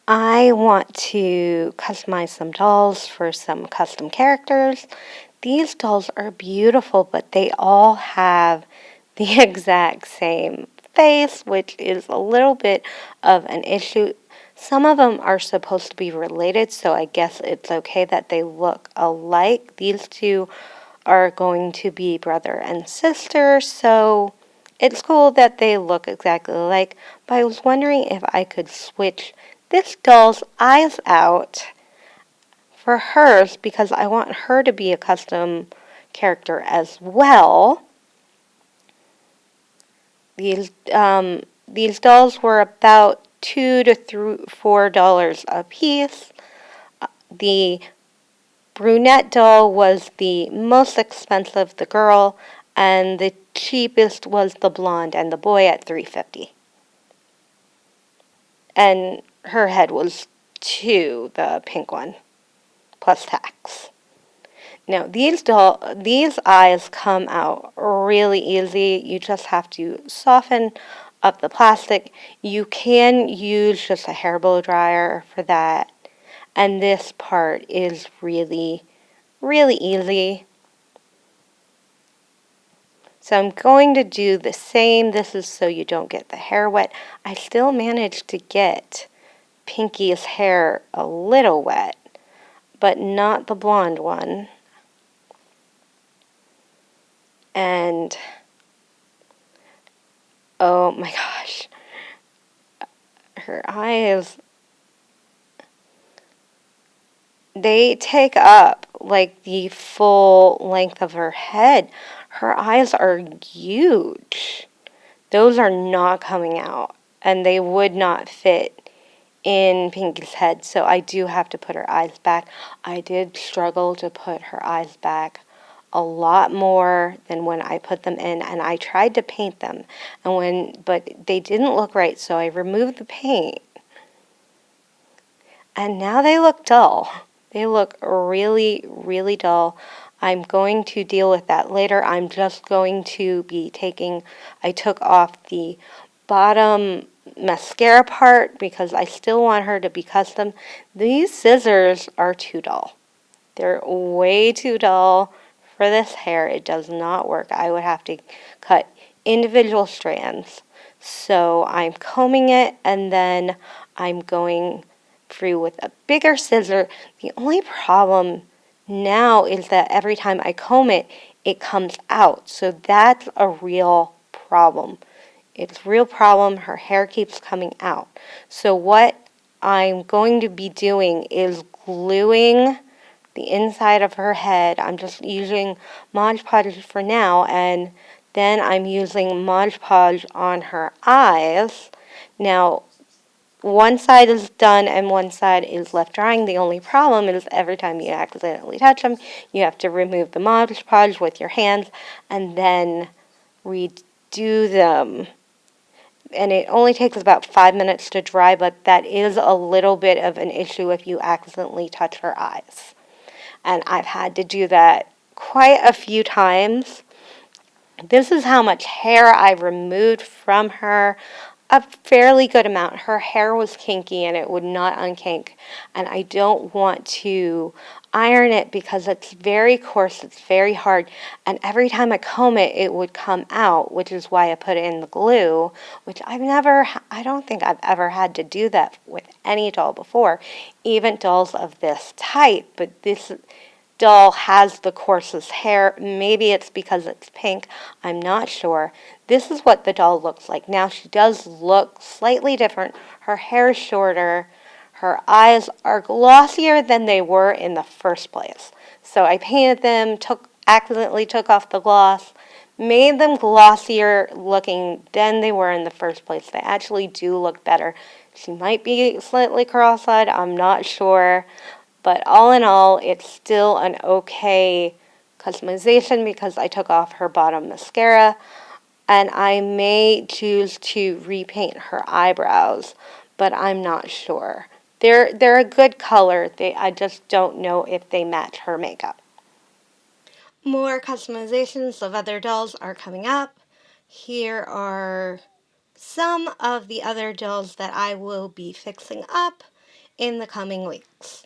I want to customize some dolls for some custom characters. These dolls are beautiful, but they all have the exact same face, which is a little bit of an issue. Some of them are supposed to be related, so I guess it's okay that they look alike. These two are going to be brother and sister, so it's cool that they look exactly alike, but I was wondering if I could switch this doll's eyes out for hers because I want her to be a custom character as well. These dolls were about $2 to $4 a piece. The brunette doll was the most expensive, the girl, and the cheapest was the blonde and the boy at $3.50. And her head was $2, the pink one, plus tax. Now these eyes come out really easy. You just have to soften up the plastic. You can use just a hair blow dryer for that. And this part is really, really easy. So I'm going to do the same. This is so you don't get the hair wet. I still managed to get Pinky's hair a little wet, but not the blonde one. And oh my gosh, her eyes, they take up like the full length of her head. Her eyes are huge. Those are not coming out, and they would not fit in Pinky's head, so I do have to put her eyes back. I did struggle to put her eyes back a lot more than when I put them in, and I tried to paint them, but they didn't look right, so I removed the paint, and now they look dull. They look really, really dull. I'm going to deal with that later. I'm just going to be I took off the bottom mascara part because I still want her to be custom. These scissors are too dull. They're way too dull for this hair. It does not work. I would have to cut individual strands. So I'm combing it, and then I'm going through with a bigger scissor. The only problem now is that every time I comb it, it comes out. So that's a real problem. It's a real problem. Her hair keeps coming out. So what I'm going to be doing is gluing the inside of her head. I'm just using Mod Podge for now, and then I'm using Mod Podge on her eyes. Now, one side is done and one side is left drying. The only problem is every time you accidentally touch them, you have to remove the Mod Podge with your hands and then redo them. And it only takes about 5 minutes to dry, but that is a little bit of an issue if you accidentally touch her eyes. And I've had to do that quite a few times. This is how much hair I removed from her. A fairly good amount. Her hair was kinky and it would not unkink. And I don't want to iron it because it's very coarse, it's very hard. And every time I comb it, it would come out, which is why I put it in the glue, which I don't think I've ever had to do that with any doll before, even dolls of this type. But this doll has the coarsest hair. Maybe it's because it's pink. I'm not sure. This is what the doll looks like. Now she does look slightly different. Her hair is shorter. Her eyes are glossier than they were in the first place. So I painted them, accidentally took off the gloss, made them glossier looking than they were in the first place. They actually do look better. She might be slightly cross-eyed, I'm not sure. But all in all, it's still an okay customization because I took off her bottom mascara. And I may choose to repaint her eyebrows, but I'm not sure. They're a good color. I just don't know if they match her makeup. More customizations of other dolls are coming up. Here are some of the other dolls that I will be fixing up. in the coming weeks.